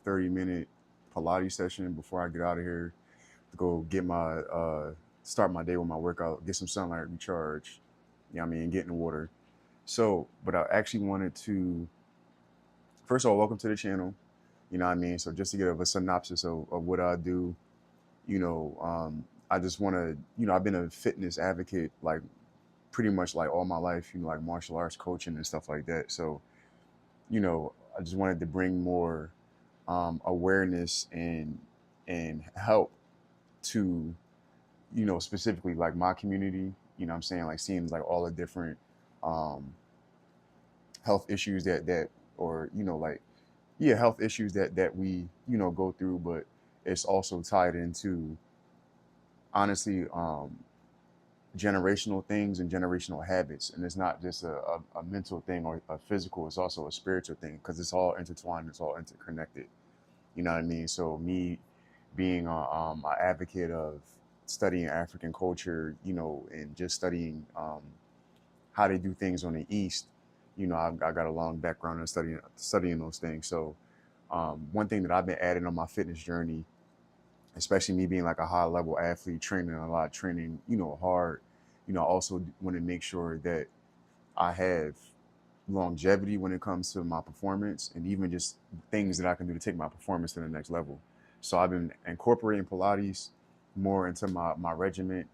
30-minute Pilates session before I get out of here to go get my start my day with my workout, get some sunlight, recharge. You know what I mean? Get in the water. So, but I actually wanted to first of all, welcome to the channel. You know what I mean? So just to give a synopsis of what I do, I just want to, I've been a fitness advocate like pretty much like all my life, like martial arts coaching and stuff like that. So, I just wanted to bring more awareness and help to, specifically like my community, I'm saying, like seeing like all the different um, health issues that, or, like, yeah, health issues that we, go through, but it's also tied into honestly, generational things and generational habits. And it's not just a mental thing or a physical, it's also a spiritual thing because it's all intertwined, it's all interconnected. You know what I mean? So me being an advocate of studying African culture, and just studying how they do things on the East, I got a long background in studying those things. So one thing that I've been adding on my fitness journey, especially me being like a high level athlete, training a lot, training, hard, I also want to make sure that I have longevity when it comes to my performance and even just things that I can do to take my performance to the next level. So I've been incorporating Pilates more into my regiment,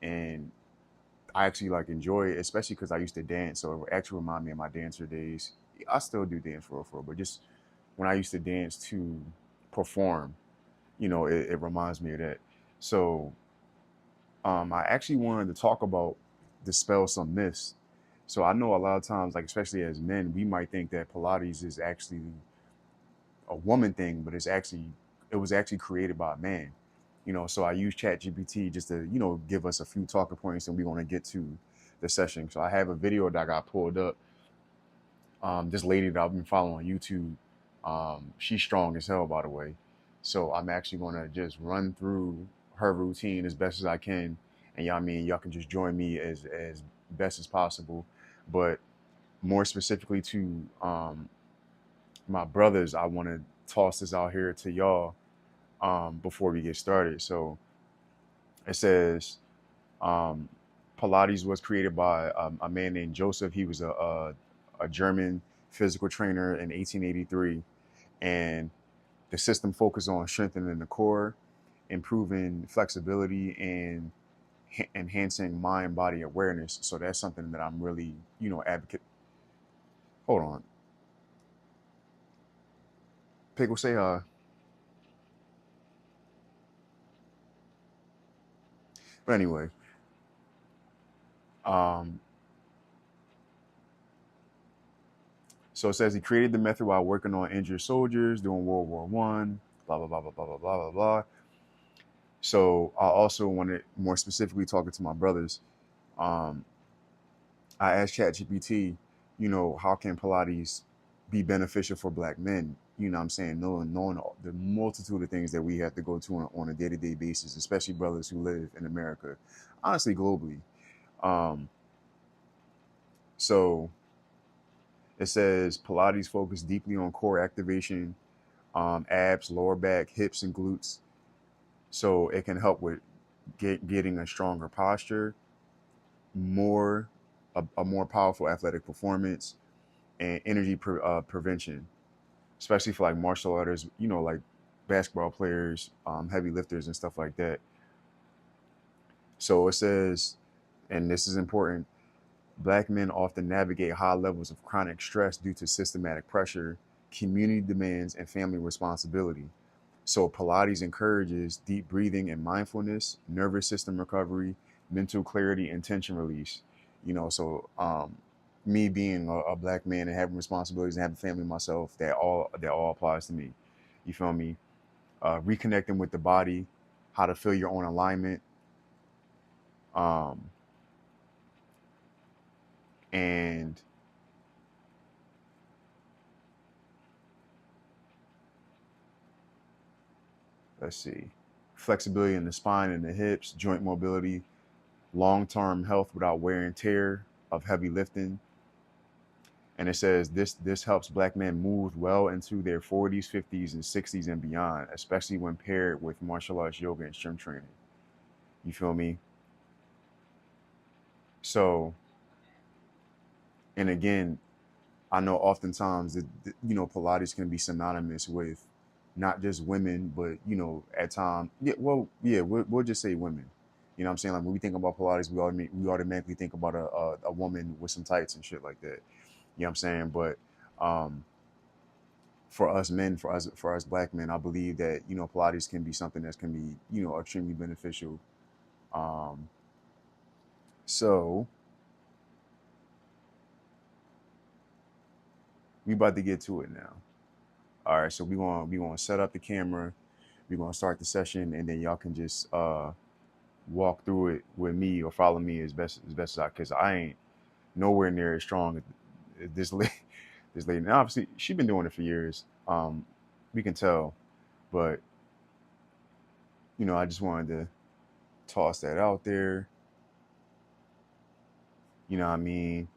and I actually like enjoy it, especially because I used to dance. So it actually remind me of my dancer days. I still do dance for real, but just when I used to dance to perform, it reminds me of that. So I actually wanted to talk about dispel some myths. So I know a lot of times, like especially as men, we might think that Pilates is actually a woman thing, but it was actually created by a man. So I use ChatGPT just to, give us a few talking points, and we want to get to the session. So I have a video that I got pulled up. This lady that I've been following on YouTube, she's strong as hell, by the way. So I'm actually going to just run through her routine as best as I can. And y'all, y'all can just join me as best as possible. But more specifically to my brothers, I want to toss this out here to y'all before we get started. So it says um, Pilates was created by a man named Joseph. He was a German physical trainer in 1883. And the system focused on strengthening the core, improving flexibility, and enhancing mind body awareness. So that's something that I'm really, advocate. Hold on. Pickle, say hi. But anyway, um, so it says he created the method while working on injured soldiers during World War One. Blah blah blah blah blah blah blah blah blah. So I also wanted more specifically talking to my brothers. Um, I asked ChatGPT, how can Pilates be beneficial for Black men? What I'm saying, knowing the multitude of things that we have to go to on a day-to-day basis, especially brothers who live in America, honestly, globally. Um, so it says Pilates focus deeply on core activation, abs, lower back, hips, and glutes. So it can help with getting a stronger posture, more a more powerful athletic performance, and energy prevention, especially for like martial artists, like basketball players, heavy lifters, and stuff like that. So it says, and this is important, Black men often navigate high levels of chronic stress due to systematic pressure, community demands, and family responsibility. So Pilates encourages deep breathing and mindfulness, nervous system recovery, mental clarity, and tension release. So me being a Black man and having responsibilities and having family myself, that all applies to me. You feel me? Reconnecting with the body, how to feel your own alignment, um, and let's see, flexibility in the spine and the hips, joint mobility, long-term health without wear and tear of heavy lifting, And it says this helps Black men move well into their 40s, 50s, and 60s and beyond, especially when paired with martial arts, yoga, and strength training. You feel me? So, and again, I know oftentimes that Pilates can be synonymous with not just women, but at times, yeah, well, yeah, we'll just say women. You know what I'm saying? Like when we think about Pilates, we automatically think about a woman with some tights and shit like that. You know what I'm saying? But um, for us men, for us Black men, I believe that Pilates can be something that can be extremely beneficial. Um, so we about to get to it now. All right, so we gonna set up the camera. We're gonna start the session, and then y'all can just walk through it with me or follow me as I, because I ain't nowhere near as strong as this lady. This lady, and obviously, she's been doing it for years. We can tell, but I just wanted to toss that out there. You know what I mean?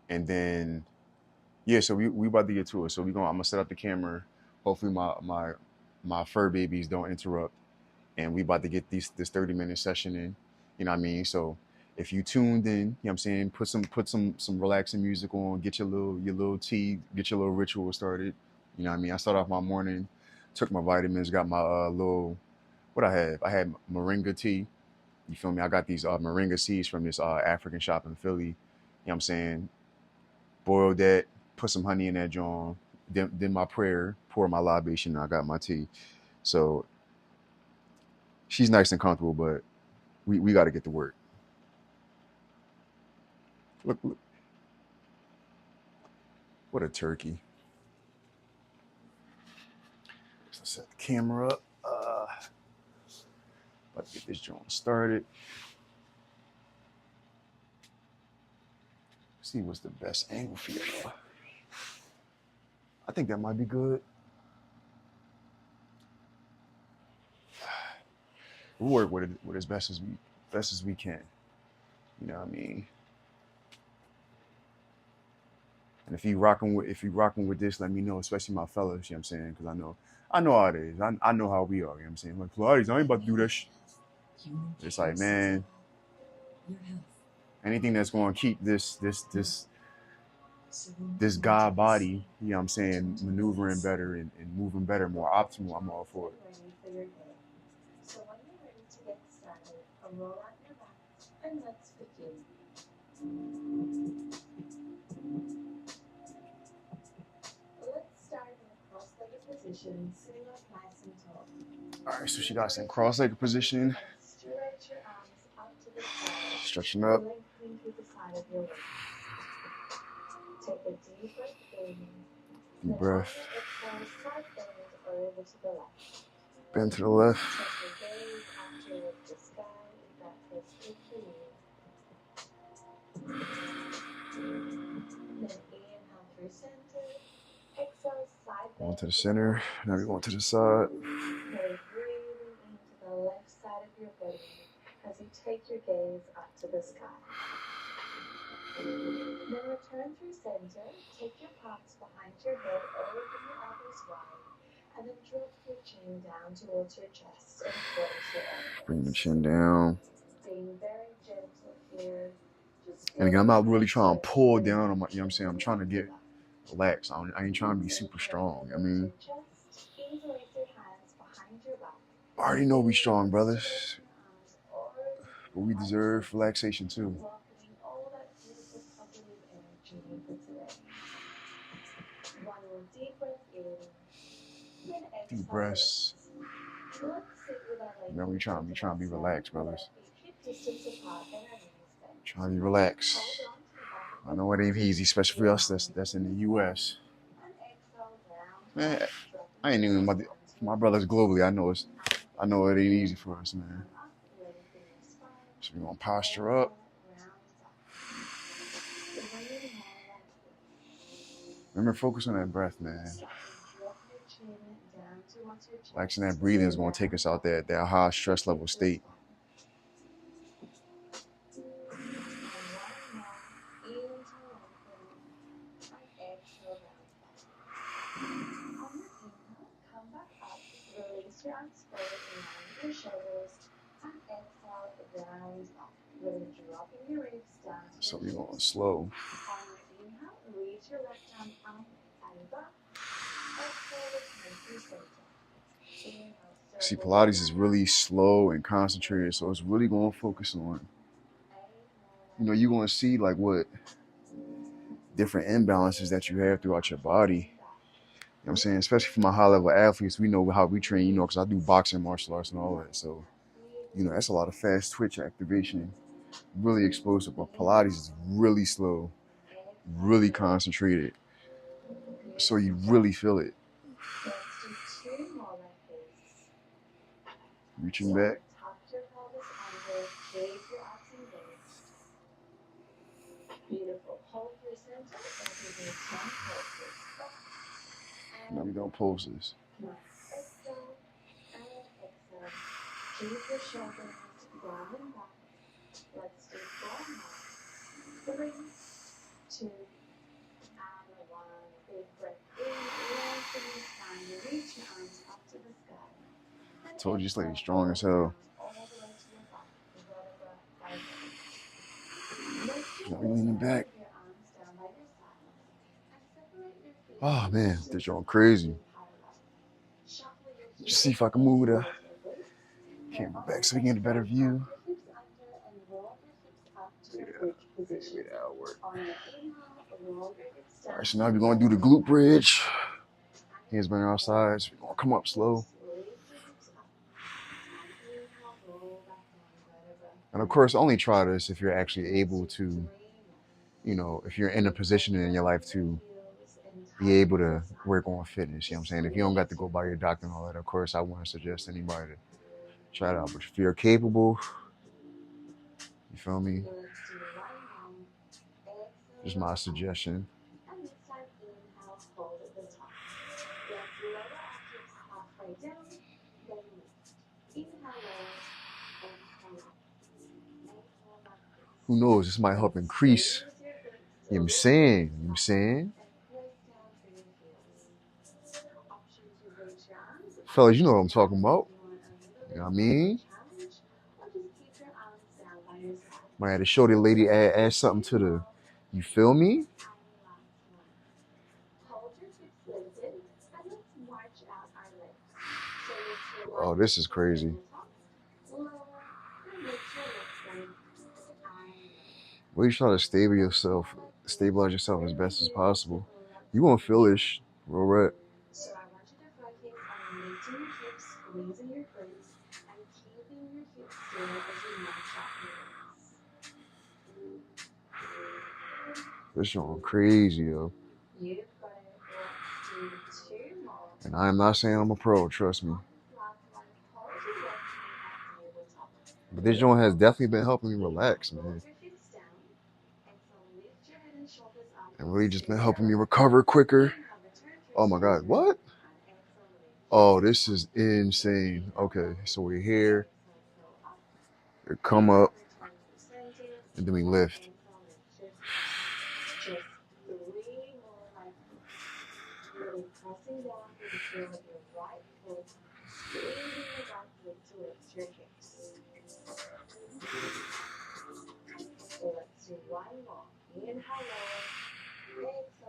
And then, yeah, so we about to get to it. So I'm gonna set up the camera. Hopefully my fur babies don't interrupt. And we about to get this 30-minute session in. You know what I mean? So if you tuned in, you know what I'm saying, put some relaxing music on, get your little tea, get your little ritual started. You know what I mean? I start off my morning, took my vitamins, got my little what I have. I had moringa tea. You feel me? I got these moringa seeds from this African shop in Philly. You know what I'm saying? Boiled that, put some honey in that joint, then my prayer, pour my libation, and I got my tea. So she's nice and comfortable, but we got to get to work. Look, what a turkey. So set the camera up. About to get this joint started. See what's the best angle for you. I think that might be good. We'll work with it as best as we can. You know what I mean? And if you rocking with this, let me know, especially my fellas, you know what I'm saying? Because I know how it is. I know how we are, you know what I'm saying? Like, Pilates, I ain't about to do that shit. It's like, man, anything that's going to keep this God body, you know what I'm saying, maneuvering better and moving better, more optimal, I'm all for it. So when you're ready to get started, roll out your back and let's begin. Let's start in a cross-legged position, sitting up nice and tall. All right, so she got us in cross-legged position. Stretch your arms up to the side. Stretching up. Lengthening through the side of your leg. Take a deep breath in. Deep breath. Exhale, side bend or over to the left. Bend to the left. Take your gaze out towards the sky if that feels good for you. Then inhale through center. Exhale, side bend. Going to the center. Now we're going to the side. Carry breathing into the left side of your body as you take your gaze up to the sky. Then return through center. Take your palms behind your head, open your elbows wide, and then drop your chin down towards your chest and close your elbows. Bring the chin down. Being very gentle here. And again, I'm not really trying to pull down on my, you know what I'm saying? I'm trying to get relaxed. I ain't trying to be super strong. I mean, I already know we strong, brothers. But we deserve relaxation too. Deep breaths. You know, we trying to be relaxed, brothers. Trying to be relaxed. I know it ain't easy, especially for us that's in the U.S. Man, I ain't even my brothers globally. I know it ain't easy for us, man. So we gonna posture up. Remember, focus on that breath, man. Relaxing that breathing is gonna take us out that high stress level state. So we're going slow. See, Pilates is really slow and concentrated, so it's really going to focus on, you're going to see like what different imbalances that you have throughout your body. You know what I'm saying? Especially for my high-level athletes, we know how we train, because I do boxing, martial arts, and all that. So, that's a lot of fast twitch activation, really explosive. But Pilates is really slow, really concentrated, so you really feel it. Reaching back. Now we're going to pulse this. Told you this lady's strong as hell. Now we leaning back. Oh man, this joint crazy. Just see if I can move the camera back so we can get a better view. Yeah, that'll work. Alright, so now we're going to do the glute bridge. Hands bring our sides. We're going to come up slow. And of course, only try this if you're actually able to, if you're in a position in your life to be able to work on fitness. You know what I'm saying? If you don't got to go by your doctor and all that, of course, I wouldn't suggest anybody to try it out. But if you're capable, you feel me? Just my suggestion. Who knows? This might help increase. You know what I'm saying? Fellas, you know what I'm talking about. You know what I mean? Might have to show the lady, add something to the, you feel me? Oh, this is crazy. Well, you try to stabilize yourself as best as possible. You won't feel this, real right. This going crazy, yo. And I am not saying I'm a pro, trust me. But this joint has definitely been helping me relax, man. And really just been helping me recover quicker. Oh my God, what? Oh, this is insane. Okay, so we're here. We come up. And then we lift.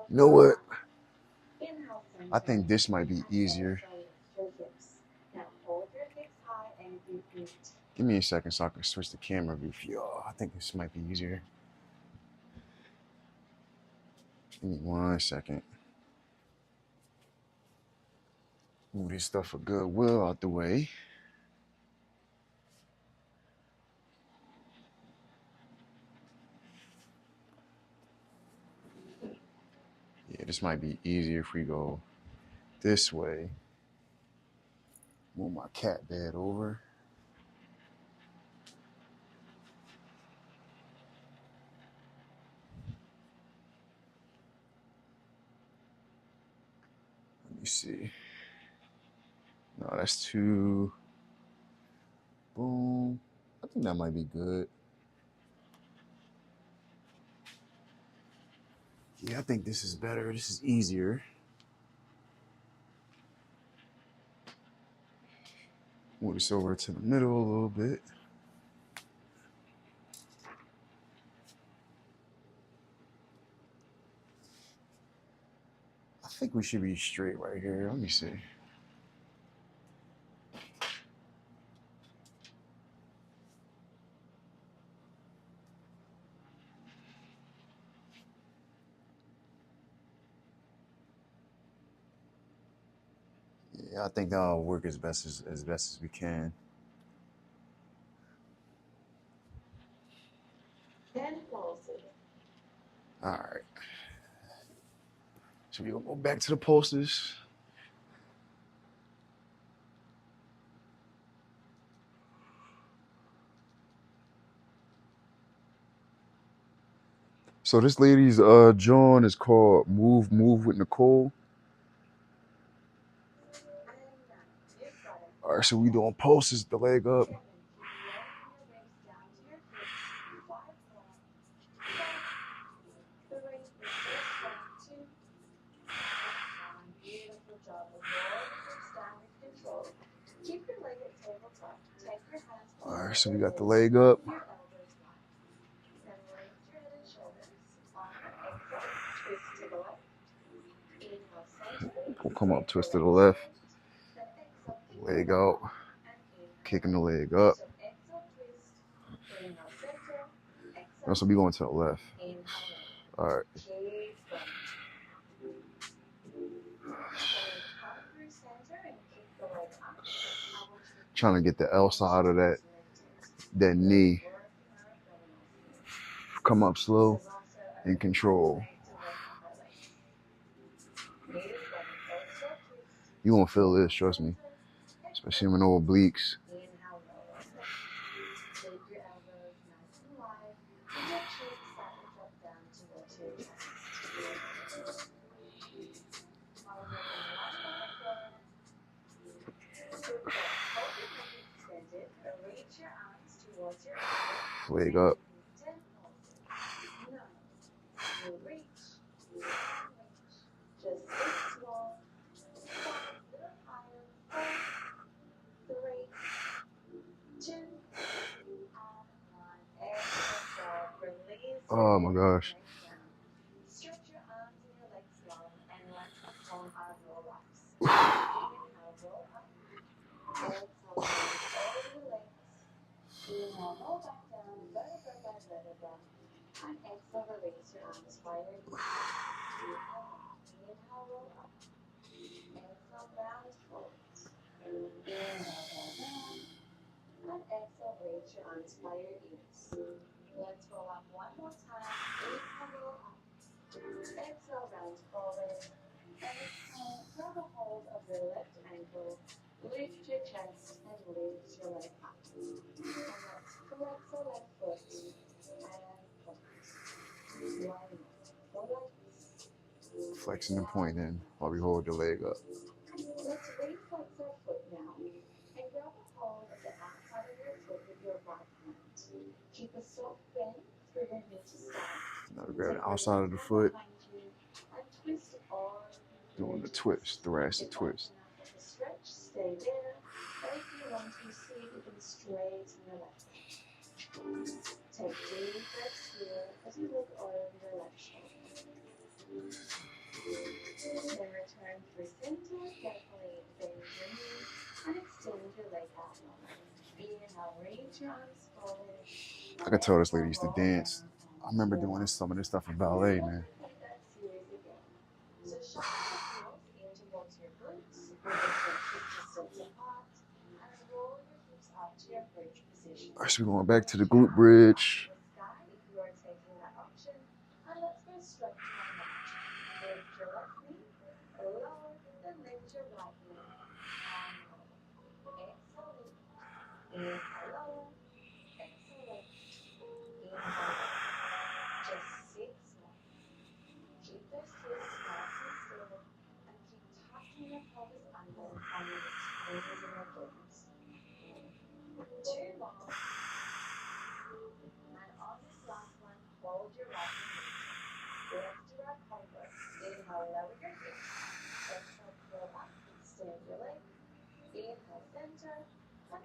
You know what? I think this might be easier. Give me a second so I can switch the camera view for y'all. I think this might be easier. Give me 1 second. Move this stuff for goodwill out the way. Yeah, this might be easier if we go this way. Move my cat bed over. Let me see. No, that's too. Boom. I think that might be good. Yeah, I think this is better. This is easier. Move this over to the middle a little bit. I think we should be straight right here. Let me see. Yeah, I think that'll work as best as we can. 10 pulses. All right. So we're gonna go back to the posters. So this lady's joint is called Move with Nicole. All right, so we doing posters, the leg up. All right, so we got the leg up. We'll come up, twist to the left. Leg out. Kicking the leg up. So we going to the left. All right. Trying to get the L side of that knee. Come up slow and control. You won't feel this, trust me. Especially in no obliques. Leg up. Oh my gosh. Let's roll up one more time. Inhale, roll up. Exhale, round forward. Exhale, grab a hold of your left ankle. Lift your chest and lift your leg up. And let's flex the left foot and point. One more. Flexing and pointing while we hold the leg up. Let's reflex our foot now and grab a hold of the outside of your foot with your right hand. Keep a soft bend through your knee to start. Now we grab the outside of the foot. And twist arms. Doing the twist, thoracic twist. Stretch, stay there. And if you want to see, you can straighten your left leg. Take deep breaths here as you look over your left shoulder. Then return through center, carefully bend your knee and extend your leg out long. Inhale, reach your arms forward. I can tell this lady used to dance. I remember doing some of this stuff in ballet, man. So shuffle your heels in towards your glutes, bring your hips apart, and roll your hips up to your bridge position. All right, so we're going back to the glute bridge. If you are taking that option, and let's go straight to our mat. Lift your left knee, lower, then lift your right knee, and lower. Exhale, lift. Inhale, lower. Exhale, lift. Inhale, lower. Just 6 more. Keep those twists nice and still, and keep tucking your pelvis under and squeezing your glutes. 2 more. And on this last one, hold your right knee. Left to right combo. Inhale, lower your hips. Exhale, curl up, extend your leg. Inhale, center, and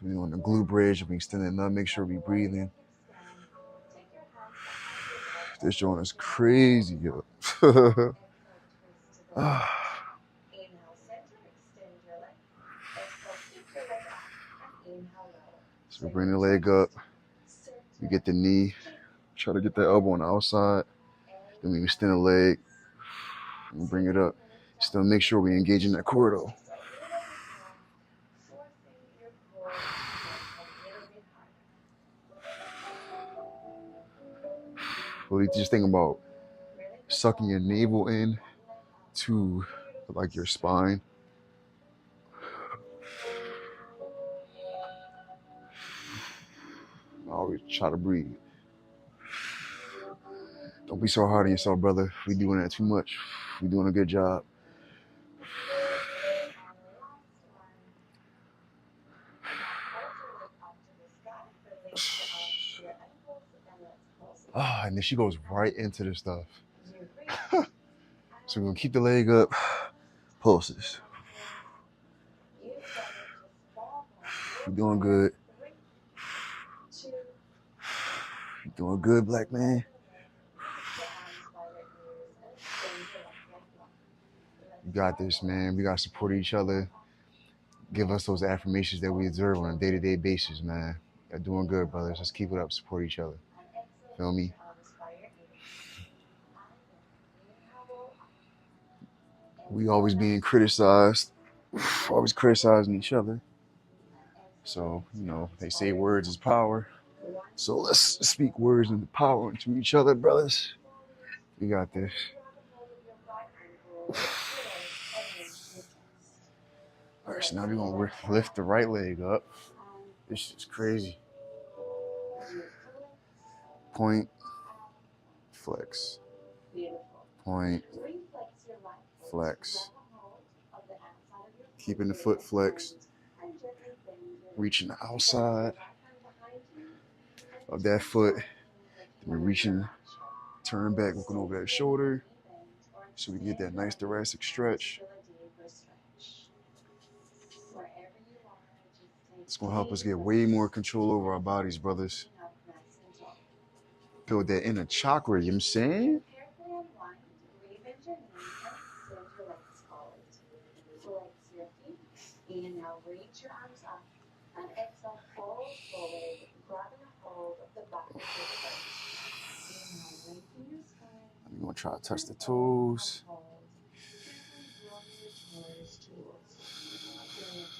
We're doing the glute bridge. We extending up, make sure we breathing. This joint is crazy, yo. So we bring the leg up. We get the knee. Try to get that elbow on the outside. Then we extend the leg. And bring it up. Still make sure we engage in that core though. Really just think about sucking your navel in to like your spine. Always try to breathe. Don't be so hard on yourself, brother. We doing that too much. We doing a good job. Ah, and then she goes right into the stuff. So we're gonna keep the leg up. Pulses. You're doing good. You're doing good, black man. You got this, man. We gotta support each other. Give us those affirmations that we observe on a day-to-day basis, man. You're doing good, brothers. Let's keep it up. Support each other. Feel me? We always being criticized. Always criticizing each other. So, you know, they say words is power. So let's speak words and power into each other, brothers. We got this. All right, so now we're going to lift the right leg up. This is crazy. Point, flex. Point, flex. Keeping the foot flexed. Reaching the outside of that foot. Then we're reaching, turn back, looking over that shoulder. So we can get that nice thoracic stretch. It's going to help us get way more control over our bodies, brothers. Build that inner chakra, you know what I'm saying? And now reach your arms up and exhale, fold forward, grabbing a hold of the back of your foot. Inhale, lengthen your spine. I'm going to try to touch the toes. Doing a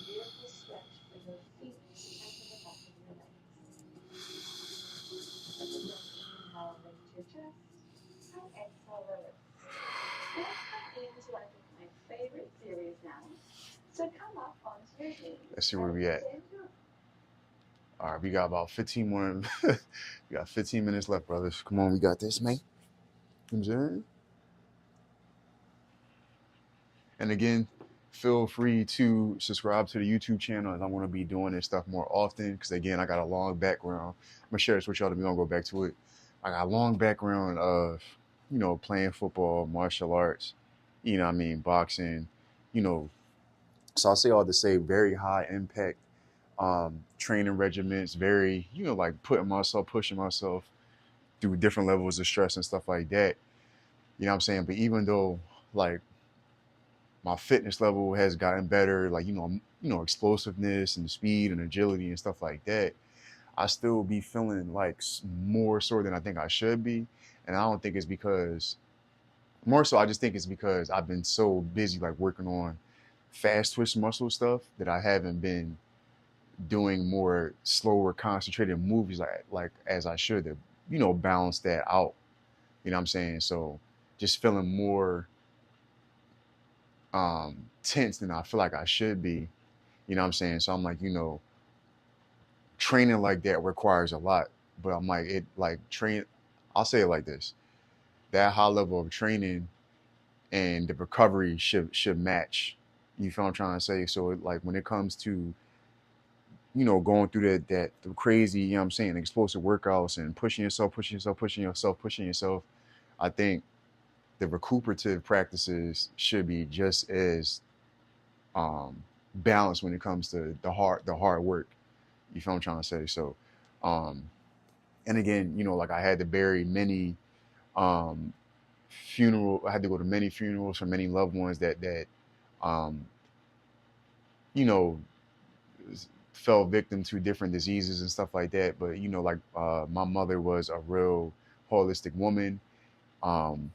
beautiful stretch for your feet and for the back of your legs. Inhale, lift your chest and exhale, release. Let's come into one of my favorite series now. So come up onto your knees. Let's see where we at. All right, we got about 15 more. We got 15 minutes left, brothers. Come on, we got this, man. You know what I'm saying? And again, feel free to subscribe to the YouTube channel, as I'm going to be doing this stuff more often. Because again, I got a long background. I'm gonna share this with y'all. We're gonna go back to it. I got a long background of, you know, playing football, martial arts, you know what I mean, boxing, you know. So I'll say all to say very high impact training regimens, very, you know, like pushing myself through different levels of stress and stuff like that. You know what I'm saying? But even though like my fitness level has gotten better, like, you know, explosiveness and speed and agility and stuff like that, I still be feeling like more sore than I think I should be. And I don't think it's because, more so I just think it's because I've been so busy like working on fast twitch muscle stuff that I haven't been doing more slower concentrated movies like as I should to, you know, balance that out. You know what I'm saying? So just feeling more tense than I feel like I should be. You know what I'm saying? So I'm like, you know, training like that requires a lot. But I'm like, I'll say it like this. That high level of training and the recovery should match. You feel what I'm trying to say? So like when it comes to, you know, going through the crazy, you know what I'm saying, explosive workouts and pushing yourself, I think the recuperative practices should be just as balanced when it comes to the hard work. You feel what I'm trying to say? So, um, and again, like I had to bury many um, I had to go to many funerals for many loved ones that um, you know fell victim to different diseases and stuff like that. But like my mother was a real holistic woman, um,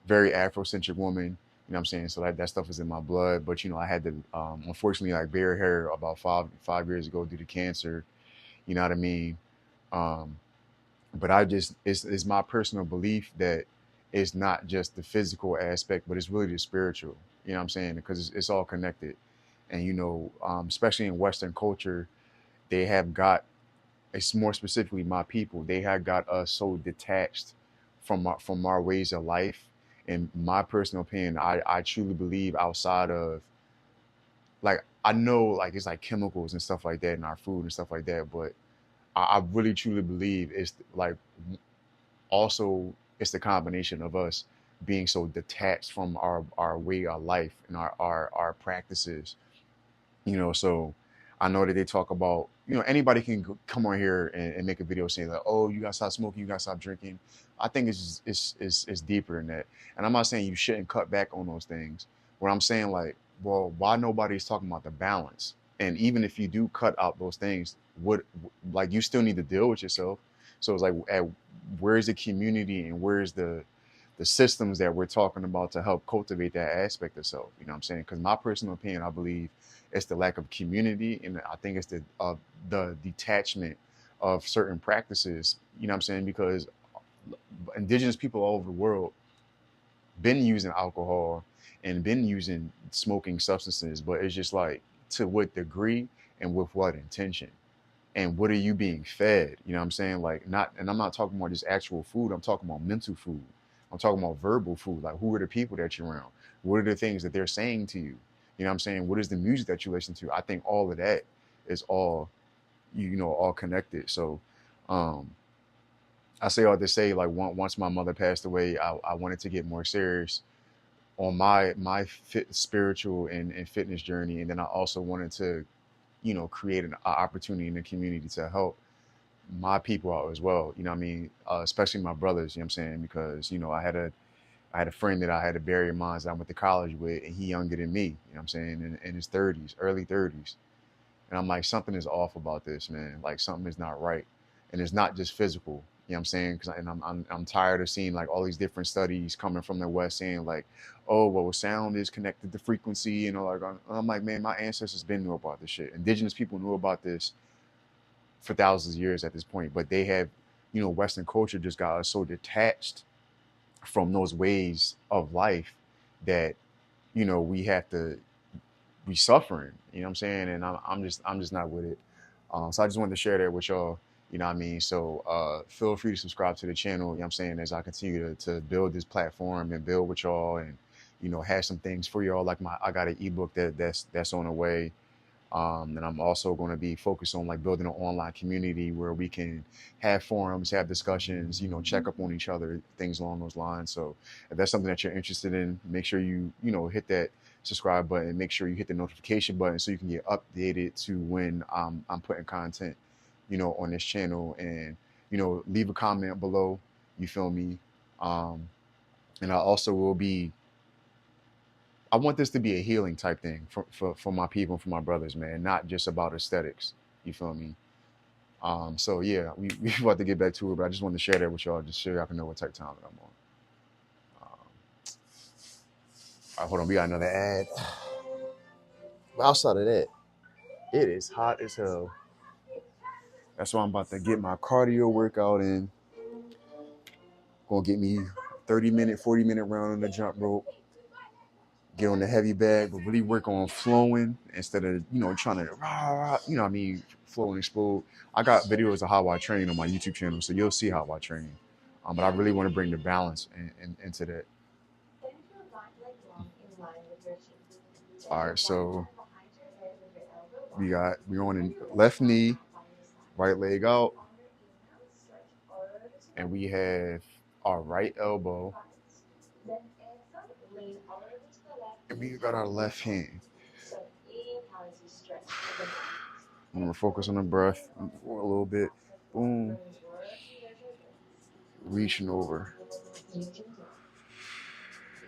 very Afrocentric woman. You know what I'm saying? So that stuff is in my blood. But I had to unfortunately like bury her about five years ago due to cancer. You know what I mean? Um, but it's my personal belief that it's not just the physical aspect, but it's really the spiritual. You know what I'm saying? Because it's all connected. And especially in Western culture, they have got, it's more specifically my people, they have got us so detached from our ways of life. In my personal opinion, I truly believe outside of, like, I know like it's like chemicals and stuff like that in our food and stuff like that, but I really truly believe it's like also it's the combination of us being so detached from our way of life and our practices. So I know that they talk about, anybody can come on here and make a video saying that, oh, you gotta stop smoking, you gotta stop drinking. I think it's deeper than that. And I'm not saying you shouldn't cut back on those things. What I'm saying, like, well, why nobody's talking about the balance? And even if you do cut out those things, what, like, you still need to deal with yourself. So it's like, where's the community and where's the systems that we're talking about to help cultivate that aspect of self? You know what I'm saying? Because my personal opinion, I believe it's the lack of community, and I think it's the detachment of certain practices. You know what I'm saying? Because indigenous people all over the world been using alcohol and been using smoking substances, but it's just like, to what degree and with what intention? And what are you being fed? You know what I'm saying? Like, not, and I'm not talking about just actual food, I'm talking about mental food. I'm talking about verbal food. Like, who are the people that you're around? What are the things that they're saying to you? You know what I'm saying? What is the music that you listen to? I think all of that is all, all connected. So um I say all to say, like, once my mother passed away, I wanted to get more serious on my spiritual and fitness journey. And then I also wanted to, create an opportunity in the community to help my people out as well. You know what I mean? Especially my brothers, you know what I'm saying? Because, I had a friend that I had to bury in mine that I went to college with, and he younger than me, you know what I'm saying, in his 30s, early 30s. And I'm like, something is off about this, man. Like, something is not right. And it's not just physical. You know what I'm saying? And I'm tired of seeing like all these different studies coming from the West saying like, oh, well, sound is connected to frequency. Like, I'm like, man, my ancestors been knew about this shit. Indigenous people knew about this for thousands of years at this point, but they have, Western culture just got us so detached from those ways of life that, we have to be suffering. You know what I'm saying? And I'm just not with it. So I just wanted to share that with y'all. You know what I mean? So feel free to subscribe to the channel, you know what I'm saying, as I continue to build this platform and build with y'all, and, have some things for y'all. Like, I got an ebook that's on the way. And I'm also going to be focused on like building an online community where we can have forums, have discussions, check up on each other, things along those lines. So if that's something that you're interested in, make sure hit that subscribe button, make sure you hit the notification button so you can get updated to when I'm putting content, on this channel. And, leave a comment below, you feel me? And I also will be, I want this to be a healing type thing for my people, for my brothers, man, not just about aesthetics. You feel me? So yeah, we about to get back to it, but I just wanted to share that with y'all, just so y'all can know what type of time that I'm on. All right, hold on, we got another ad. But outside of that, it is hot as hell. That's why I'm about to get my cardio workout in. Gonna get me 30-minute, 40-minute round on the jump rope. Get on the heavy bag, but really work on flowing instead of, trying to, what I mean, flow and explode. I got videos of how I train on my YouTube channel, so you'll see how I train. But I really want to bring the balance into that. Bend your right leg long in line with your chin. All right, so Behind your head with your elbow we're on the left knee, right leg out, and we have our right elbow, then exhale, lean over to the left and we got our left hand. So inhale as you stretch through the knees. I'm gonna focus on the breath for a little bit. Boom. Reaching over. You can do it.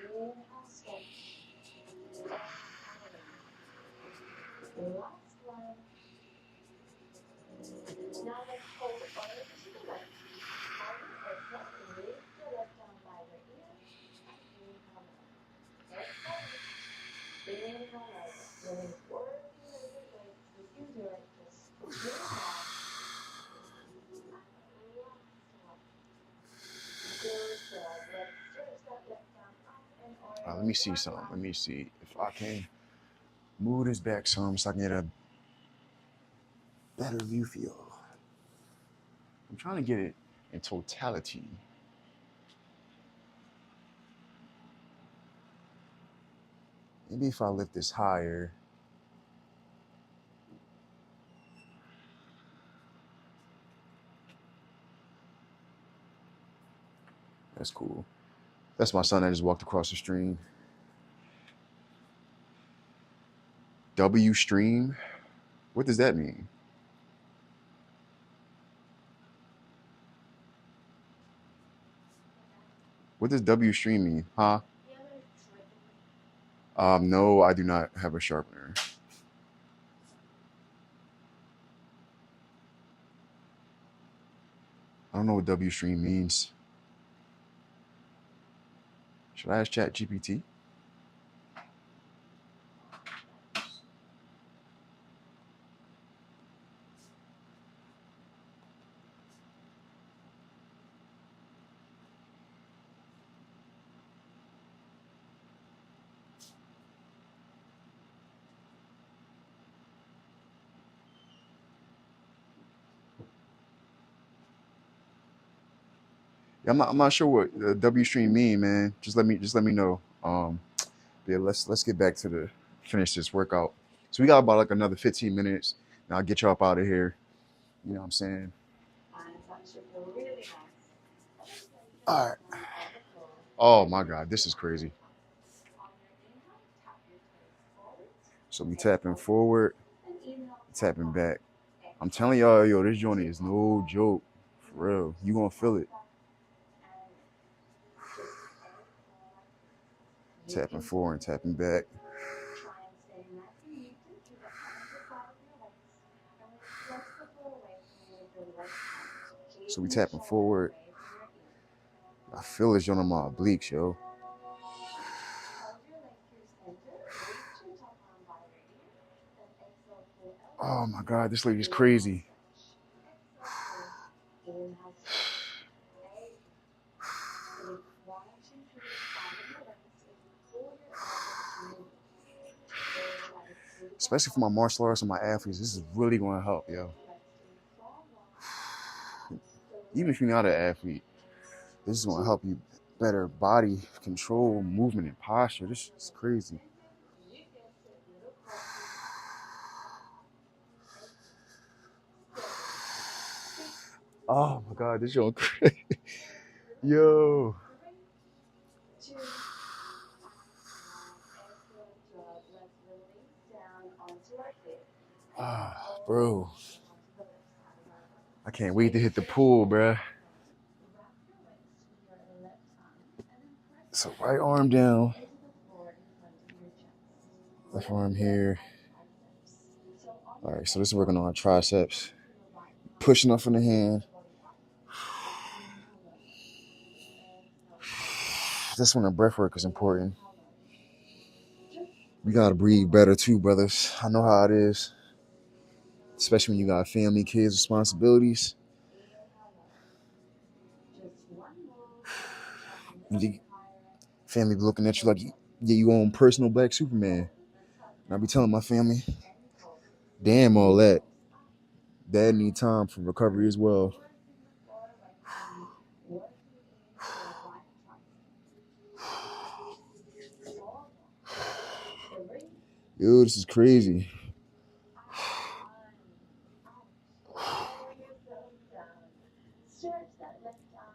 Inhale, stretch. Last one. Now let's hold over to the right. On your exhale, lift your left arm by the ear and inhale over. Exhale, lift. Inhale over. Really working with your legs. You can do it. Just inhale. And last one. Good job. Let's stretch that left arm up and over. Let me see something. Let me see if I can move this back some so I can get a better view for y'all. I'm trying to get it in totality. Maybe if I lift this higher. That's cool. That's my son that just walked across the stream. W stream? What does that mean? What does W stream mean? Huh? No, I do not have a sharpener. I don't know what W stream means. Should I ask ChatGPT? Yeah, I'm not sure what the W stream mean, man. Just let me know. Yeah, let's get back to the finish this workout. So we got about like another 15 minutes. Now I'll get you up out of here. You know what I'm saying? All right. Oh my God, this is crazy. So we tapping forward, tapping back. I'm telling y'all, yo, this joint is no joke. For real. You gonna feel it. Tapping forward and tapping back. So we tapping forward. I feel this joint on my obliques, yo. Oh my God, this lady's crazy. Especially for my martial arts and my athletes, this is really going to help, yo. Even if you're not an athlete, this is going to help you better body control, movement, and posture. This is crazy. Oh my God, this is crazy. Yo. Bro. I can't wait to hit the pool, bruh. So right arm down. Left arm here. All right, so this is working on our triceps. Pushing up from the hand. That's when the breath work is important. We gotta breathe better too, brothers. I know how it is. Especially when you got family, kids, responsibilities. The family be looking at you like, yeah, you own personal black Superman. And I be telling my family, damn all that. Dad need time for recovery as well. Yo, this is crazy.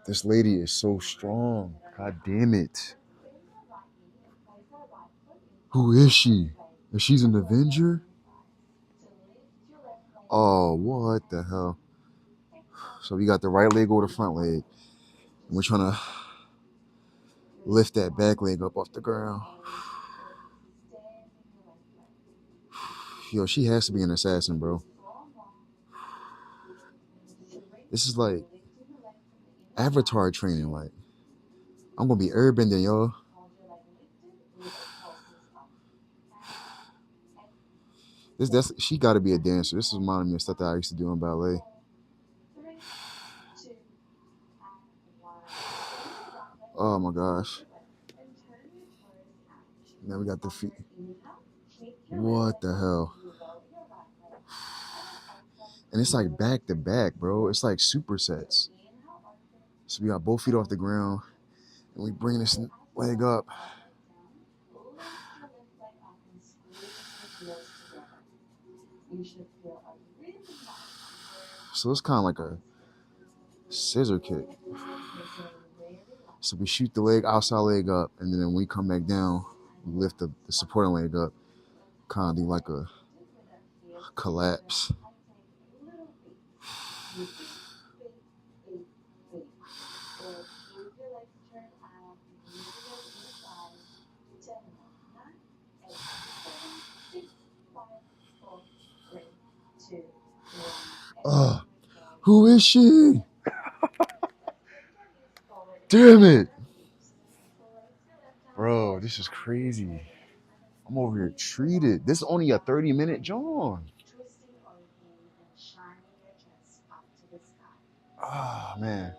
This lady is so strong. God damn it. Who is she? Is she an Avenger? Oh, what the hell? So we got the right leg over the front leg. And we're trying to lift that back leg up off the ground. Yo, she has to be an assassin, bro. This is like avatar training. Like, I'm gonna be airbending, y'all. She got to be a dancer. This is reminding me of stuff that I used to do in ballet. Oh my gosh. Now we got the feet. What the hell? And it's like back to back, bro. It's like supersets. So we got both feet off the ground, and we bring this leg up. So it's kind of like a scissor kick. So we shoot the leg, outside leg up, and then when we come back down, we lift the supporting leg up, kind of do like a collapse. Who is she? Damn it. Bro, this is crazy. I'm over here treated. This is only a 30-minute John. Ah, man.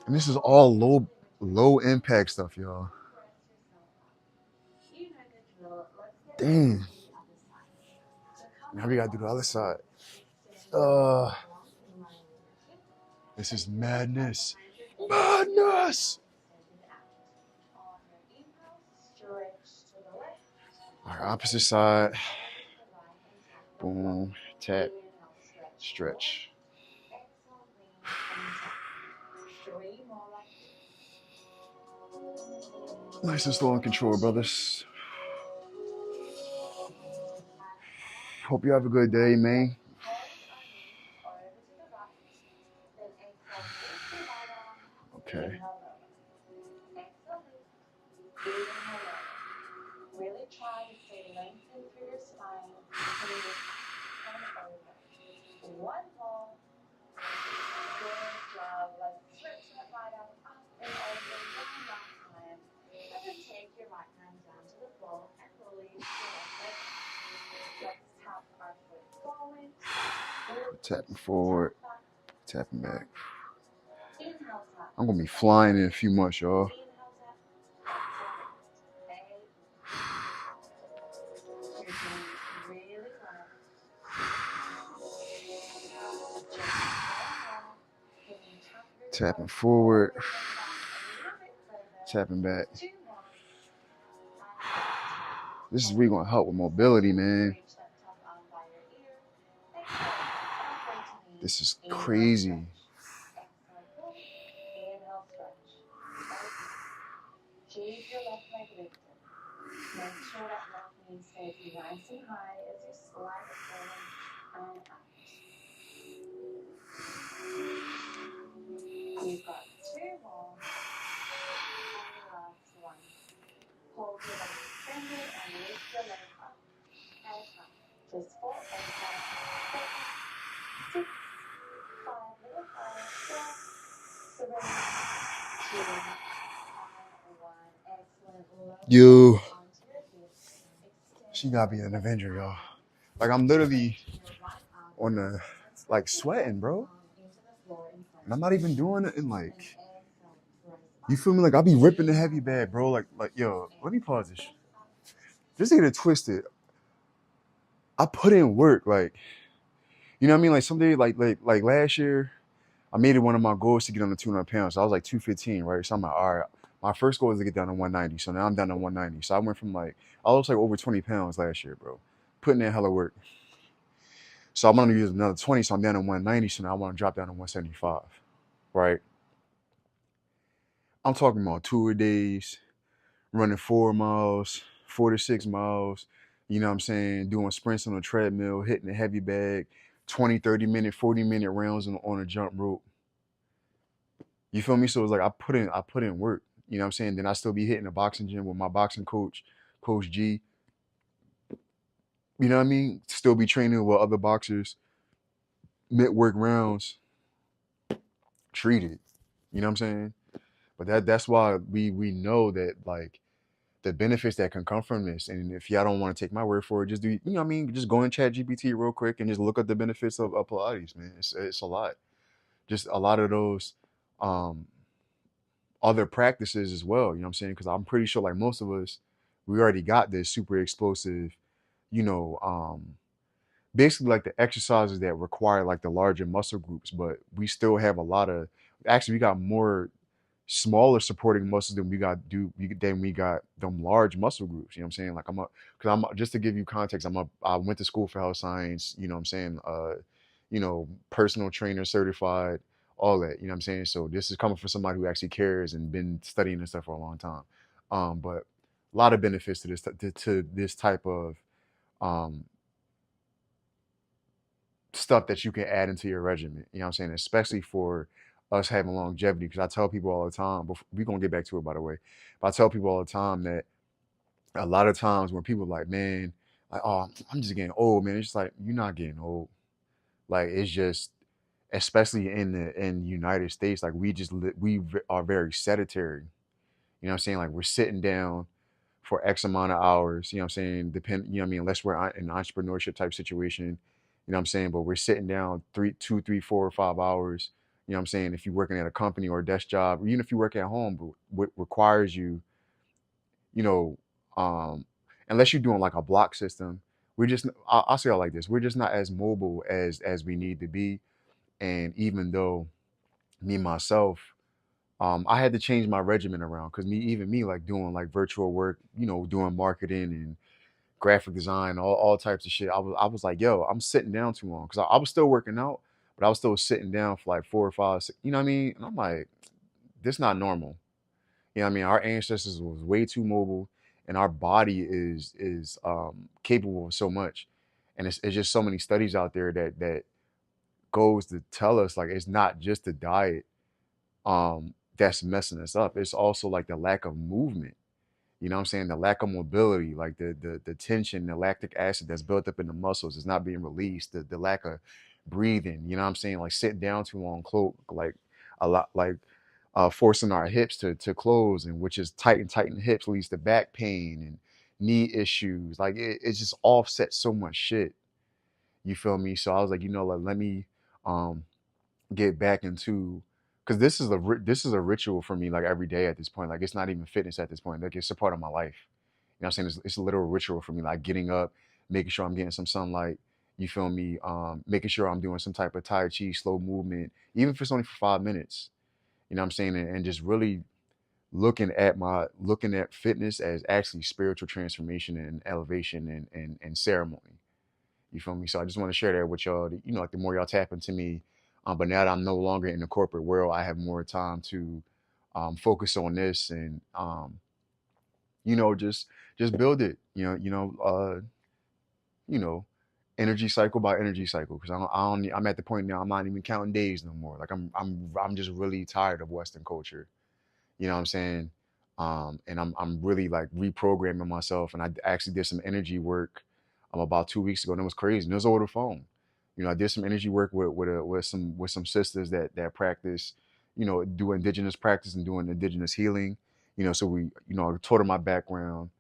And this is all low impact stuff, y'all. Damn. Now we gotta do the other side. This is madness. Madness! All right, opposite side. Boom, tap, stretch. Nice and slow and controlled, brothers. Hope you have a good day, man. Okay. Really try to stay lengthened through your spine. One more. Good job. Let's switch that right arm up and over one last time. And then take your right hand down to the floor and release your left leg. Let's tap our foot forward. Tapping forward, tapping back. I'm gonna be flying in a few months, y'all. Tapping forward, tapping back. This is really gonna help with mobility, man. This is crazy. Keep your left leg lifted. Make sure that left knee stays nice and high as you slide it forward and out. You've got two more. And the last one. Hold your leg extended and lift your leg up and up. Just 4 exhales. 6, 5, little higher. 4, 3, 2, you. She gotta be an Avenger, y'all. Like, I'm literally on the, like, sweating, bro. And I'm not even doing it in, like, you feel me? Like, I'll be ripping the heavy bag, bro. Like, yo, let me pause this. Just to get it twisted. I put in work, like, you know what I mean? Like, someday, like last year, I made it one of my goals to get on the 200 pounds. So I was like 215, right? So I'm like, all right. My first goal is to get down to 190. So now I'm down to 190. So I went from I was like over 20 pounds last year, bro. Putting in hella work. So I'm going to use another 20. So I'm down to 190. So now I want to drop down to 175, right? I'm talking about tour days, running 4 miles, 4 to 6 miles, You know what I'm saying? Doing sprints on a treadmill, hitting a heavy bag, 20, 30-minute, 40-minute rounds on a jump rope. You feel me? So it's like I put in work. You know what I'm saying? Then I still be hitting a boxing gym with my boxing coach, Coach G. You know what I mean? Still be training with other boxers, mid work rounds, treated. You know what I'm saying? But that's why we know that like the benefits that can come from this. And if y'all don't want to take my word for it, just do you know what I mean? Just go in chat GPT real quick and just look at the benefits of Pilates, man. It's a lot. Just a lot of those um other practices as well. You know what I'm saying? Because I'm pretty sure like most of us, we already got this super explosive, you know, basically like the exercises that require like the larger muscle groups, but we still have a lot of actually we got more smaller supporting muscles than we got them large muscle groups. You know what I'm saying? Like because I'm just to give you context, I went to school for health science. You know what I'm saying? Personal trainer certified, all that. You know what I'm saying? So this is coming from somebody who actually cares and been studying this stuff for a long time. But a lot of benefits to this type of um stuff that you can add into your regimen. You know what I'm saying? Especially for us having longevity. Because I tell people all the time, we're going to get back to it, by the way. But I tell people all the time that a lot of times when people are like, man, like, oh, I'm just getting old, man. It's just like, you're not getting old. Like, it's just, especially in the United States, like are very sedentary. You know what I'm saying? Like, we're sitting down for X amount of hours, you know what I'm saying? You know what I mean? Unless we're in an entrepreneurship type situation, you know what I'm saying? But we're sitting down 2, 3, 4, 5 hours, you know what I'm saying? If you're working at a company or a desk job, or even if you work at home, but what requires you, you know, um, unless you're doing like a block system, I'll say it like this, we're just not as mobile as we need to be. And even though myself, I had to change my regimen around because me like doing like virtual work, you know, doing marketing and graphic design, all types of shit. I was like, yo, I'm sitting down too long because I was still working out, but I was still sitting down for like 4 or 5, 6, you know what I mean? And I'm like, this not normal. You know what I mean? Our ancestors was way too mobile, and our body is capable of so much, and it's just so many studies out there that goes to tell us like it's not just the diet that's messing us up. It's also like the lack of movement. You know what I'm saying? The lack of mobility, like the tension, the lactic acid that's built up in the muscles is not being released. The lack of breathing, you know what I'm saying? Like sitting down too long, like a lot like forcing our hips to close, and which is tighten hips leads to back pain and knee issues. Like it's just offset so much shit. You feel me? So I was like, you know, like let me um get back into because this is a ritual for me like every day at this point. Like it's not even fitness at this point. Like it's a part of my life. You know what I'm saying? It's a literal ritual for me, like getting up, making sure I'm getting some sunlight. You feel me? Making sure I'm doing some type of Tai Chi, slow movement, even if it's only for 5 minutes. You know what I'm saying? And just really looking at fitness as actually spiritual transformation and elevation and ceremony. You feel me? So I just want to share that with y'all. You know, like the more y'all tap into me, but now that I'm no longer in the corporate world, I have more time to focus on this and you know, just build it. You know, energy cycle by energy cycle. Because I'm at the point now I'm not even counting days no more. Like I'm just really tired of Western culture. You know what I'm saying? And I'm really like reprogramming myself. And I actually did some energy work about 2 weeks ago, and it was crazy. And it was over the phone. You know, I did some energy work with some sisters that practice, you know, do indigenous practice and doing indigenous healing. You know, so I taught her my background.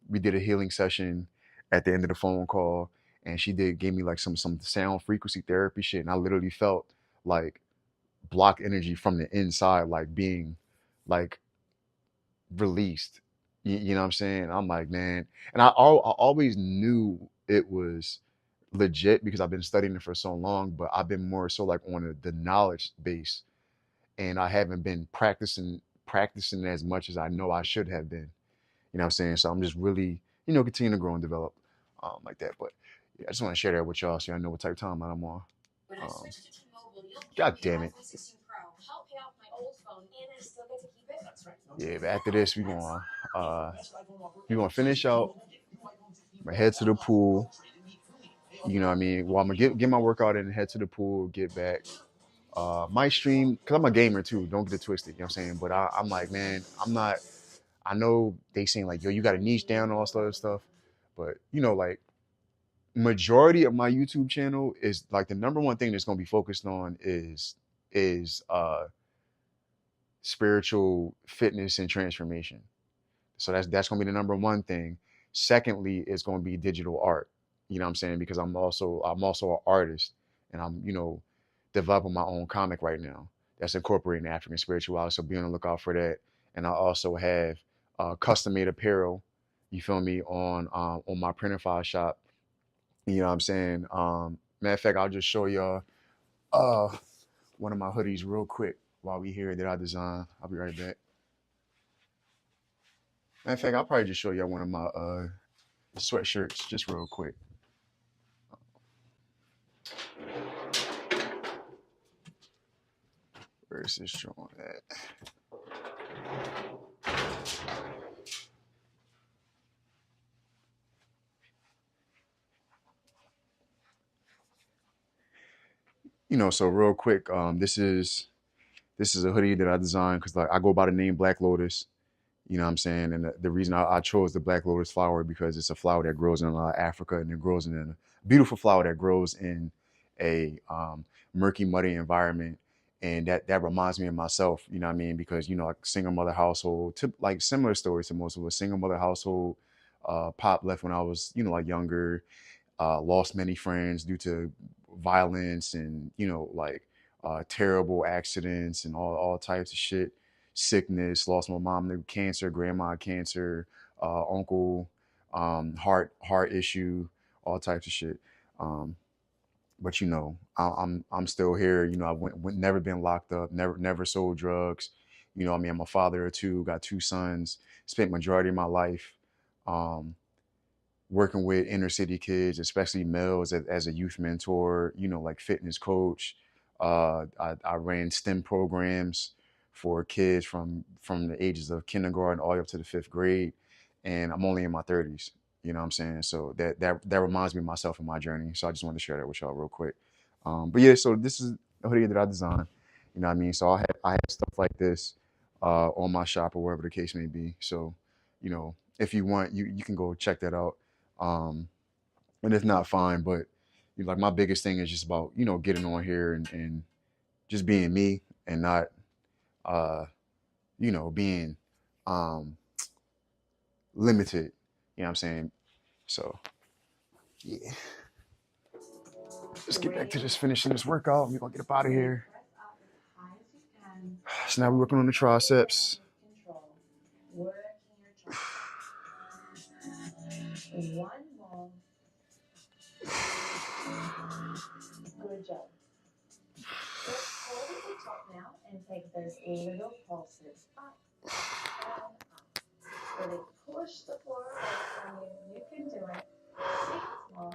We did a healing session at the end of the phone call, and she gave me like some sound frequency therapy shit, and I literally felt like blocked energy from the inside, like being like released. You know what I'm saying? I'm like, man, and I always knew it was legit because I've been studying it for so long, but I've been more so like on the knowledge base, and I haven't been practicing as much as I know I should have been. You know what I'm saying? So I'm just really, continue to grow and develop like that. But yeah, I just want to share that with y'all so y'all know what type of time I'm on. Um, God damn it. Yeah, but after this, we're gonna finish out. I'm gonna head to the pool. You know what I mean? Well, I'm gonna get my workout in, head to the pool, get back. My stream, because I'm a gamer too, don't get it twisted, you know what I'm saying? But I'm like, man, I'm not, I know they saying like, yo, you got to niche down and all this other stuff. But, you know, like, majority of my YouTube channel is like the number one thing that's going to be focused on is spiritual fitness and transformation. So that's going to be the number one thing. Secondly, it's going to be digital art. You know what I'm saying? Because I'm also an artist, and I'm, you know, developing my own comic right now that's incorporating African spirituality. So be on the lookout for that. And I also have custom made apparel. You feel me on my printer file shop. You know what I'm saying? Matter of fact, I'll just show y'all uh one of my hoodies real quick while we here that I designed. I'll be right back. Matter of fact, I'll probably just show y'all one of my sweatshirts just real quick. Where is this showing at? You know, so real quick, this is a hoodie that I designed because like I go by the name Black Lotus. You know what I'm saying? And the reason I chose the Black Lotus flower because it's a flower that grows in Africa, and it grows in a beautiful flower that grows in a murky, muddy environment. And that reminds me of myself, you know what I mean? Because, you know, like single mother household, like similar stories to most of us, single mother household, pop left when I was, you know, like younger, lost many friends due to violence and, you know, like terrible accidents and all types of shit, sickness, lost my mom to cancer, grandma cancer, uncle, heart issue, all types of shit. But you know, I'm still here. You know, I never been locked up, never sold drugs. You know, I mean, I'm a father of two, got two sons. Spent majority of my life working with inner city kids, especially males, as a youth mentor. You know, like fitness coach. I ran STEM programs for kids from the ages of kindergarten all the way up to the fifth grade, and I'm only in my 30s. You know what I'm saying? So that reminds me of myself and my journey. So I just wanted to share that with y'all real quick. But yeah, so this is a hoodie that I designed. You know what I mean? So I have stuff like this on my shop or wherever the case may be. So, you know, if you want, you can go check that out. Um, and if not, fine. But you know, like my biggest thing is just about, you know, getting on here and just being me and not uh, you know, being um limited. You know what I'm saying? So yeah. Let's get back to just finishing this workout. We're gonna get up out of here. So now we're working on the triceps. One more. Good job. Let's hold at the top now and take those little pulses up and up. Really push the floor away from you. You can do it. 6 more.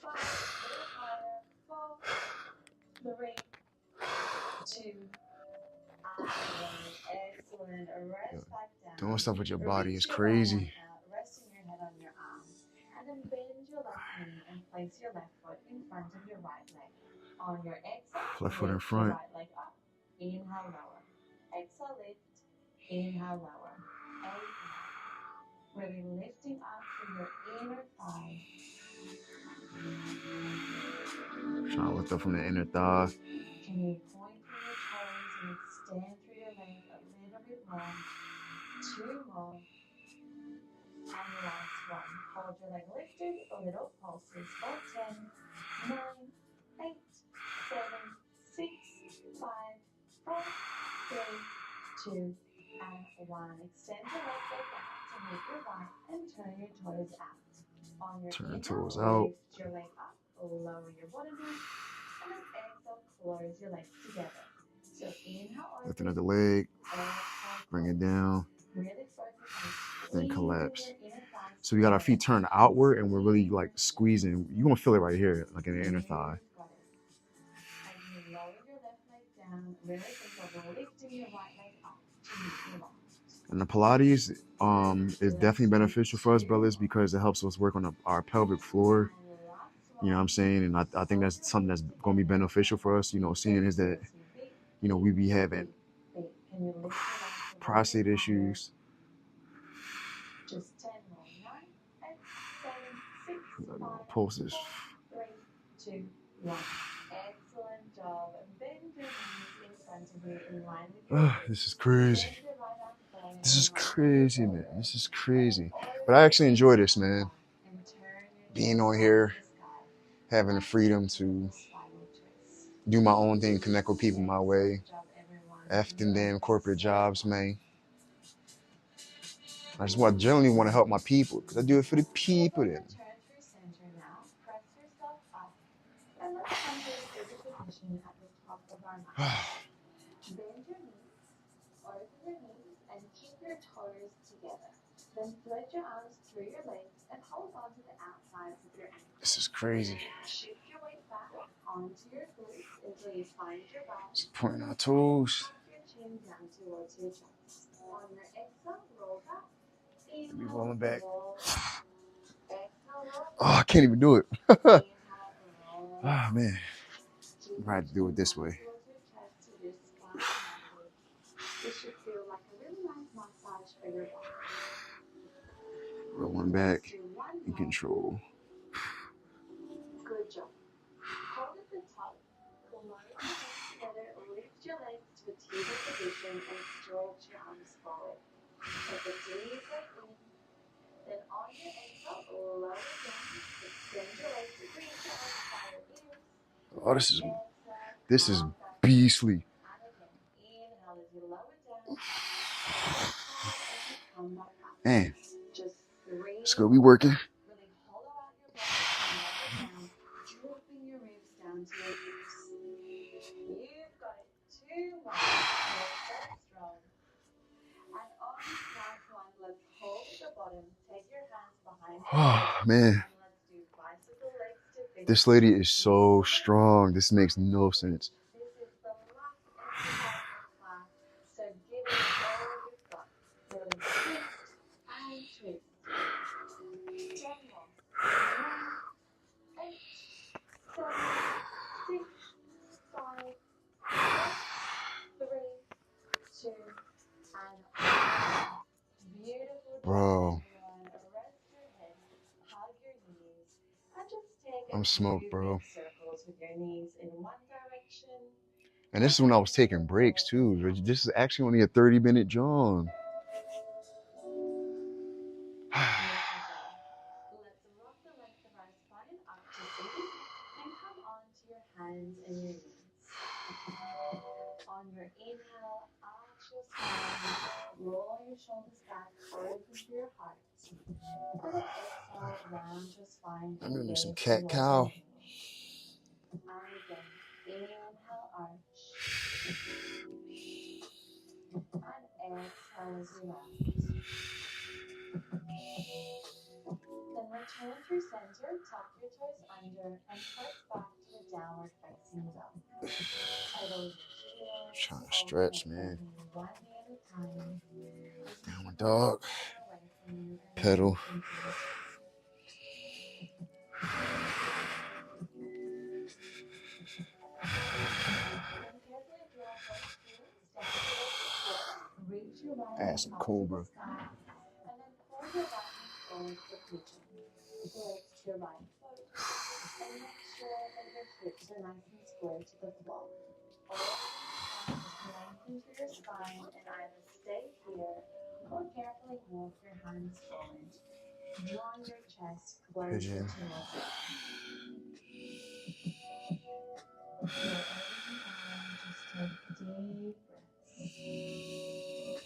5, a little higher. 4, 3, 2, and 1. Excellent. Rest back down. Doing stuff with your body is crazy. Resting your head on your arm. And then bend your left knee and place your left foot in front of your right leg. On your exhale, Left foot in lift front. your right leg up. Inhale, lower. Exhale, lift. Inhale, lower. And really lifting up through your inner thigh. Trying to lift up from the inner thigh. Can you point through your toes and extend through your leg a little bit more? 2 more. And the last one. Hold your leg lifted, little pulses for 10, 9, 8, 7, 6, 5, 4, 3, 2, and 1. Extend your left leg back to meet your right and turn your toes out. On your Turn inhale, toes out. lift your leg up, lower your bottom knee, and then exhale, close your legs together. So inhale, Lift open, another leg. exhale, Bring it down. really focus on Then collapse. squeezing your inner thighs So we got our feet together. turned outward and we're really like squeezing. You're gonna feel it right here, like in the inner thigh. Got it. And you lower your left leg down. Really think of lifting your right leg up to meet your left. And the Pilates is definitely beneficial for us, brothers, because it helps us work on our pelvic floor. You know what I'm saying? And I think that's something that's going to be beneficial for us, you know, seeing is that, you know, we be having prostate issues. Just 10 more. 9, 8, 7, 6, 5, Pulse is 4, 3, 2, 1. Excellent job. Bend your knees in front of you in line with your this is crazy. Bend your right arm forward This is in line with crazy, your man. shoulder. This is crazy. But I actually enjoy this, man. And turn your Being chest on up here, to the sky. having the freedom to Spinal twist. do my own thing, connect with people my way. Excellent job, everyone. After them corporate jobs, man. I just generally want to help my people because I do it for the people. Then. Turn through center now. Press yourself up. And let's come to a seated position at the top of our mat. Bend your knees, open your knees, and keep your toes together. Then thread your arms through your legs and hold on to the outsides of your ankles. This is crazy. Shift your weight back onto your glutes until you find your back. Just pointing our toes. Tuck your chin down towards your chest. On your exhale, roll back. Inhale, Be rolling back. roll back. Exhale, roll Oh, I back. can't even do it. Inhale, roll Oh, back. man. I'm going to have to do it this way. This should feel like a really nice massage for your body. Rolling back in control. Good job. Hold at the top. Combine your hands together. Lift your legs to a table position and stretch your arms forward. Take a deep breath in. Then on your exhale, lower down. Extend your legs. Reach your arms by your ears. Oh, this is beastly. And again, inhale as you lower down. Exhale as you come back up. Man, Just 3. it's good. We working. Really hollow out your body and lower down, dropping your ribs down to your hips. You've got it. 2 more. You're so strong. And on this last one, let's hold at the bottom. Take your hands behind your Oh, man. and let's do bicycle legs to finish. This lady is so strong. This makes no sense. This is the last exercise of the class, so give it all you've got. Really twist and twist. 10 more. 9, 8, 7, 6, 5, 4, 3, 2, and 1. Beautiful. Bro. Rest your head, hug your knees, and just take I'm smoked, bro. circles with your knees in one direction. And this is when I was taking breaks too. This is actually only a 30-minute jog. Let's rock the length of our spine up to seated and come onto your hands and your knees. On your inhale, arch your spine, roll your shoulders back, open through your heart. And then exhale, round your spine. I'm gonna do some cat cow. And again, inhale, arch. And exhale as you round. Then return through center, tuck your toes under, and press back to a downward facing dog. Trying to stretch, man. One knee at a time. Downward dog. Pedal. Ass and cobra. And then pull your right knee forward for pigeon. Legs to your right foot. And make sure that your hips are nice and square to the floor. Lengthen through your spine and either stay here or carefully walk your hands forward. Draw your chest closer Pigeon. to your back. Just take deep breaths.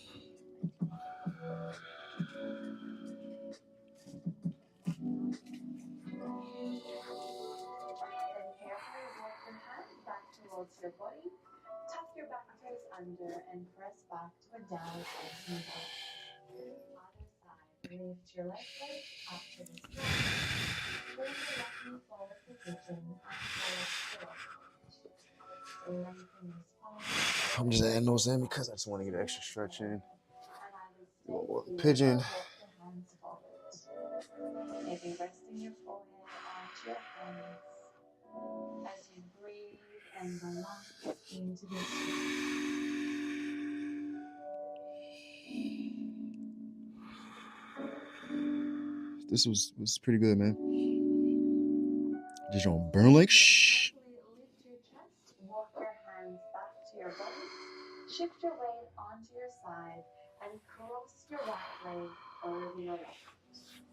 Then carefully walk your hands back towards your body. Tuck your back toes under and press back to a downward facing dog. Other side. Lift your left leg up to the sky. Bring your left knee forward for pigeon and forward to lengthen your spine. I'm just adding those in because I just want to get an extra stretch in. And either One more Thank you. pigeon. Now walk your hands forward. Maybe resting your forehead onto your hands as you breathe and relax into this stretch. This was pretty good, man. Just don't burn like shh. Lift your chest, walk your hands back to your body, shift your weight onto your side, and cross your right leg over your left.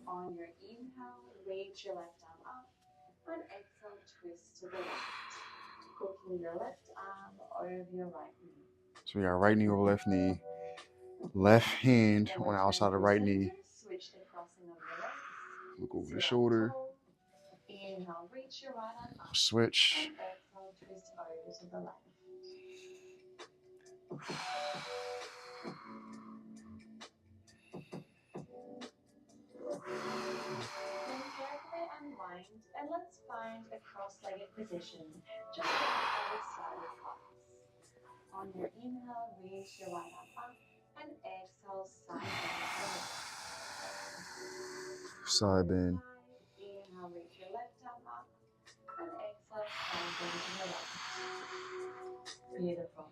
On your inhale, reach your left arm up, and exhale, twist to the left. Hooking your left arm over your right knee. So we got right knee over left knee, left hand on the outside of the right knee. Switch the crossing of your legs. Look over the shoulder. Inhale, reach your right arm up. Switch. And exhale, twist over to the left. Then carefully unwind and let's find a cross-legged position just on the other side of class. On your inhale, reach your right arm up and exhale, side bend. Side bend. Inhale, reach your left arm up and exhale, side bend to the left. Beautiful.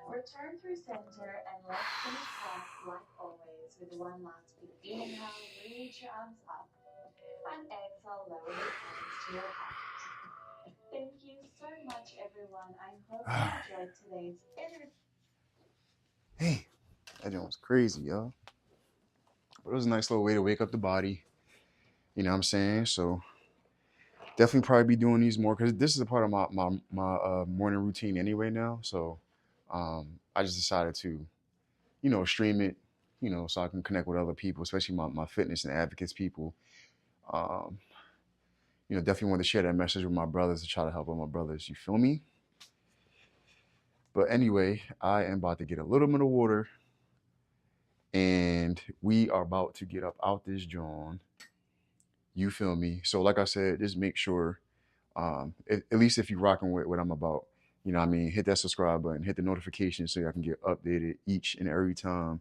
Return through center and let's finish class like always with one last big inhale, reach your arms up and exhale, lower your hands to your heart. Thank you so much, everyone. I hope you enjoyed today's interview. Hey, that joint was crazy, y'all. But it was a nice little way to wake up the body. You know what I'm saying? So definitely probably be doing these more because this is a part of my morning routine anyway now. So I just decided to, stream it, so I can connect with other people, especially my fitness and advocates people. Definitely want to share that message with my brothers to try to help out my brothers. You feel me? But anyway, I am about to get a little bit of water and we are about to get up out this joint. You feel me? So like I said, just make sure, at least if you're rocking with what I'm about, hit that subscribe button, hit the notification so I can get updated each and every time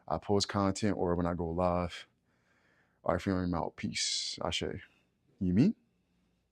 I post content or when I go live. All right, feeling out. Peace. Ashe. You mean?